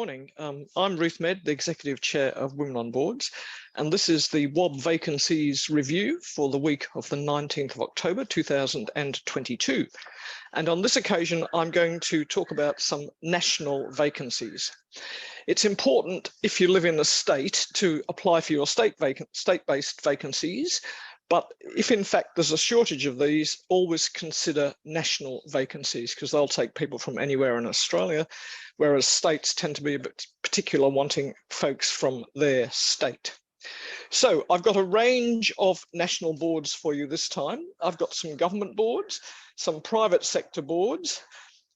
morning. I'm Ruth Medd, the Executive Chair of Women on Boards, and this is the WOB Vacancies review for the week of the 19th of October 2022. And on this occasion, I'm going to talk about some national vacancies. It's important, if you live in a state, to apply for your state-based vacancies. But if in fact there's a shortage of these, always consider national vacancies because they'll take people from anywhere in Australia, whereas states tend to be a bit particular, wanting folks from their state. So I've got a range of national boards for you this time. I've got some government boards, some private sector boards,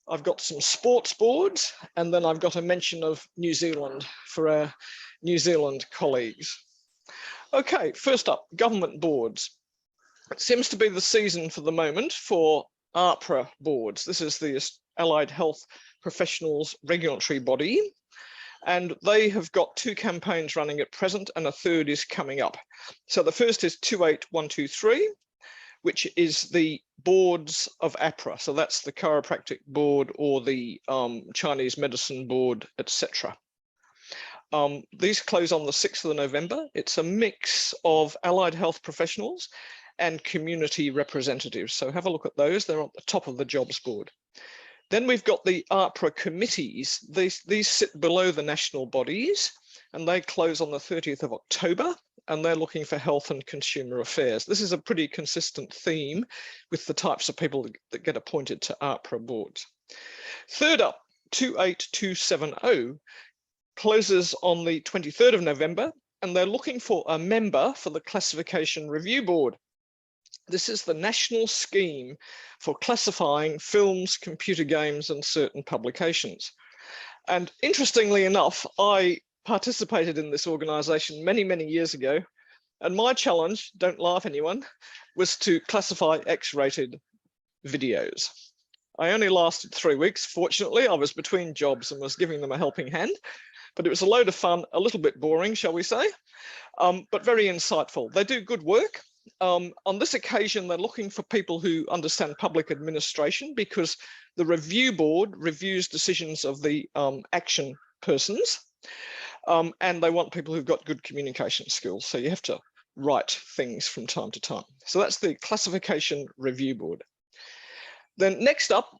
I've got some sports boards, and then I've got a mention of New Zealand for our New Zealand colleagues. Okay, first up, government boards. It seems to be the season for the moment for AHPRA boards. This is the Allied Health Professionals Regulatory Body, and they have got two campaigns running at present and a third is coming up. So the first is 28123, which is the boards of AHPRA. So that's the chiropractic board or the Chinese medicine board, etc. These close on the 6th of November. It's a mix of allied health professionals and community representatives. So have a look at those. They're on the top of the jobs board. Then we've got the AHPRA committees. These sit below the national bodies and they close on the 30th of October and they're looking for health and consumer affairs. This is a pretty consistent theme with the types of people that get appointed to AHPRA boards. Third up, 28270. Closes on the 23rd of November, and they're looking for a member for the Classification Review Board. This is the national scheme for classifying films, computer games, and certain publications. And interestingly enough, I participated in this organisation many, many years ago, and my challenge, don't laugh anyone, was to classify X-rated videos. I only lasted 3 weeks. Fortunately, I was between jobs and was giving them a helping hand. But it was a load of fun, a little bit boring, shall we say, but very insightful. They do good work. On this occasion, they're looking for people who understand public administration because the review board reviews decisions of the action persons, and they want people who've got good communication skills. So you have to write things from time to time. So that's the Classification Review Board. Then next up,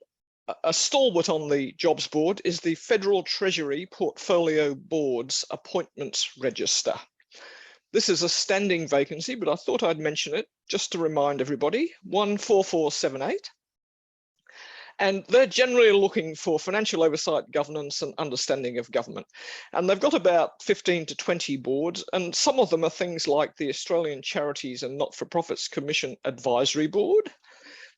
a stalwart on the jobs board is the Federal Treasury Portfolio Board's Appointments Register. This is a standing vacancy, but I thought I'd mention it just to remind everybody, 14478. And they're generally looking for financial oversight, governance and understanding of government. And they've got about 15 to 20 boards, and some of them are things like the Australian Charities and Not-for-Profits Commission Advisory Board.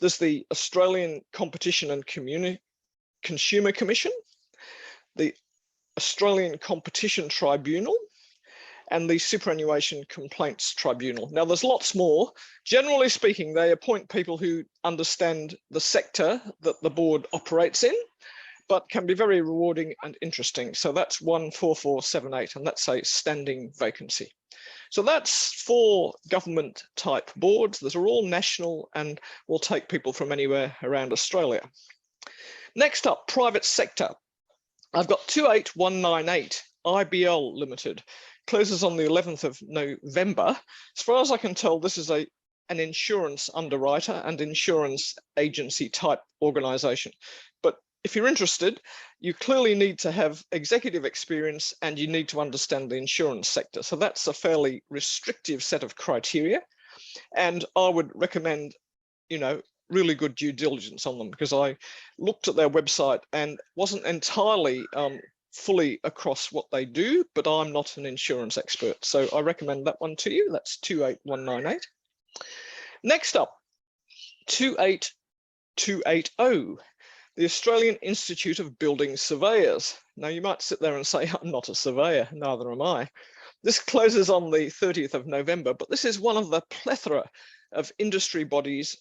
There's the Australian Competition and Consumer Commission, the Australian Competition Tribunal, and the Superannuation Complaints Tribunal. Now, there's lots more. Generally speaking, they appoint people who understand the sector that the board operates in, but can be very rewarding and interesting. So that's 14478, and that's a standing vacancy. So that's 4 government type boards that are all national and will take people from anywhere around Australia. Next up, private sector. I've got 28198 IBL Limited, closes on the 11th of November. As far as I can tell, this is an insurance underwriter and insurance agency type organisation. But if you're interested, you clearly need to have executive experience and you need to understand the insurance sector. So that's a fairly restrictive set of criteria. And I would recommend, really good due diligence on them because I looked at their website and wasn't entirely fully across what they do, but I'm not an insurance expert. So I recommend that one to you. That's 28198. Next up, 28280. The Australian Institute of Building Surveyors. Now you might sit there and say, I'm not a surveyor, neither am I. This closes on the 30th of November, but this is one of the plethora of industry bodies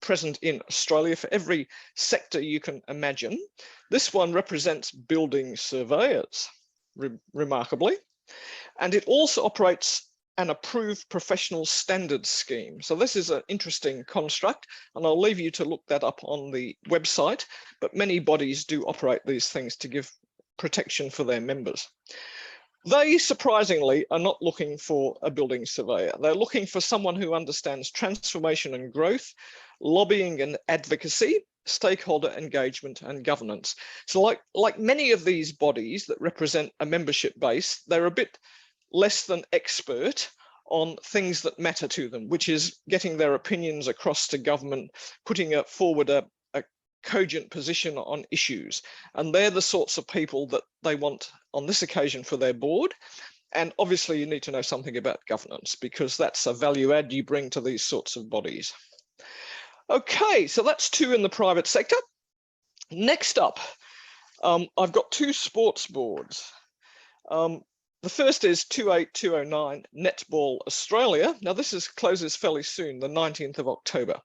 present in Australia for every sector you can imagine. This one represents building surveyors, remarkably, and it also operates an approved professional standards scheme. So this is an interesting construct, and I'll leave you to look that up on the website, but many bodies do operate these things to give protection for their members. They, surprisingly, are not looking for a building surveyor. They're looking for someone who understands transformation and growth, lobbying and advocacy, stakeholder engagement and governance. So like many of these bodies that represent a membership base, they're a bit less than expert on things that matter to them, which is getting their opinions across to government, putting forward a cogent position on issues. And they're the sorts of people that they want on this occasion for their board. And obviously you need to know something about governance, because that's a value add you bring to these sorts of bodies. Okay, so that's 2 in the private sector. Next up, I've got 2 sports boards. The first is 28209 Netball Australia. Now this closes fairly soon, the 19th of October.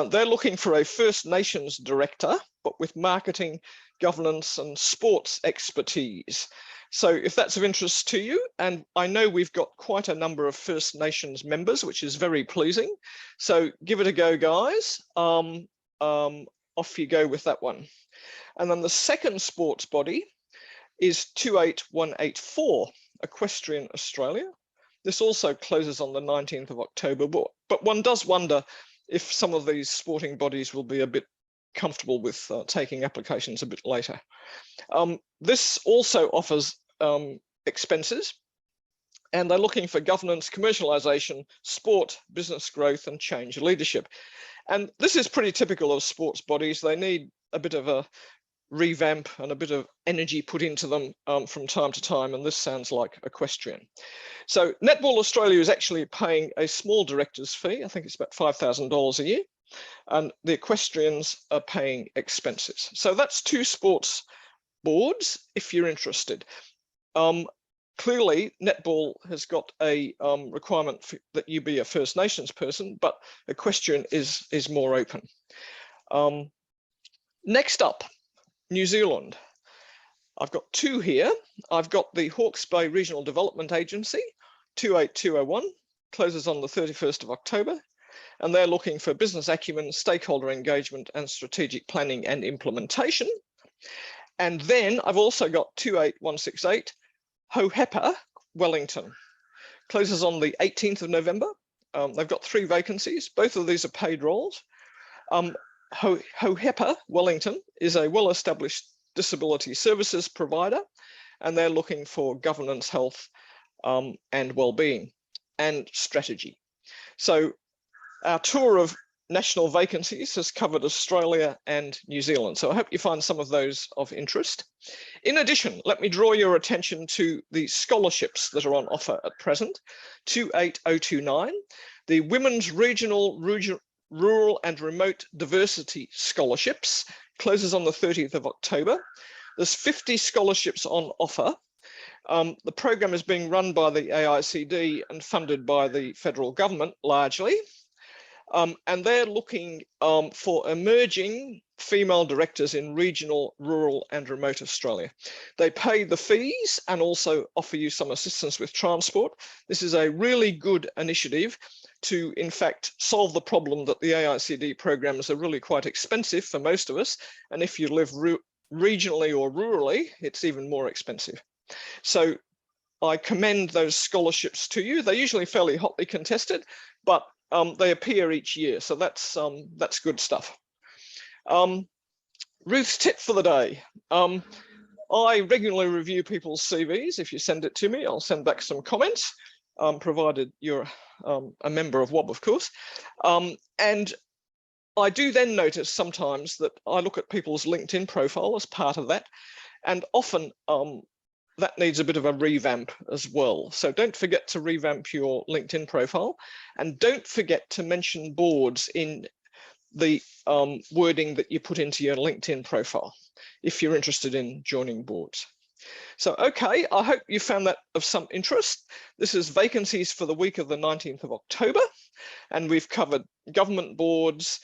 They're looking for a First Nations director, but with marketing, governance and sports expertise. So if that's of interest to you, and I know we've got quite a number of First Nations members, which is very pleasing. So give it a go, guys. Off you go with that one. And then the second sports body is 28184 Equestrian Australia. This also closes on the 19th of October, but one does wonder if some of these sporting bodies will be a bit comfortable with taking applications a bit later. This also offers expenses, and they're looking for governance, commercialisation, sport, business growth and change leadership. And this is pretty typical of sports bodies. They need a bit of a revamp and a bit of energy put into them from time to time, and this sounds like equestrian. So Netball Australia is actually paying a small director's fee. I think it's about $5,000 a year, and the equestrians are paying expenses. So that's 2 sports boards if you're interested. Clearly Netball has got a requirement that you be a First Nations person, but equestrian is more open. Next up, New Zealand. I've got 2 here. I've got the Hawke's Bay Regional Development Agency, 28201, closes on the 31st of October, and they're looking for business acumen, stakeholder engagement and strategic planning and implementation. And then I've also got 28168, Hohepa, Wellington, closes on the 18th of November. They've got 3 vacancies. Both of these are paid roles. Hohepa Wellington is a well-established disability services provider, and they're looking for governance, health and well-being and strategy. So our tour of national vacancies has covered Australia and New Zealand. So I hope you find some of those of interest. In addition, let me draw your attention to the scholarships that are on offer at present. 28029, the Women's Rural and Remote Diversity Scholarships, closes on the 30th of October. There's 50 scholarships on offer. The program is being run by the AICD and funded by the federal government largely. And they're looking for emerging female directors in regional, rural and remote Australia. They pay the fees and also offer you some assistance with transport. This is a really good initiative to, in fact, solve the problem that the AICD programs are really quite expensive for most of us. And if you live regionally or rurally, it's even more expensive. So I commend those scholarships to you. They're usually fairly hotly contested, but they appear each year, so that's good stuff. Ruth's tip for the day. I regularly review people's CVs. If you send it to me, I'll send back some comments, provided you're a member of WOB, of course. And I do then notice sometimes that I look at people's LinkedIn profile as part of that, and often that needs a bit of a revamp as well. So don't forget to revamp your LinkedIn profile, and don't forget to mention boards in the wording that you put into your LinkedIn profile if you're interested in joining boards. So, okay, I hope you found that of some interest. This is vacancies for the week of the 19th of October, and we've covered government boards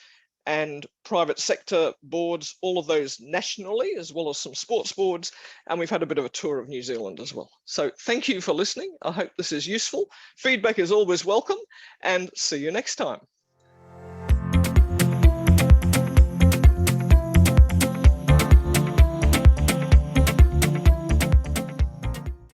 and private sector boards, all of those nationally, as well as some sports boards, and we've had a bit of a tour of New Zealand as well. So thank you for listening. I hope this is useful. Feedback is always welcome, and see you next time.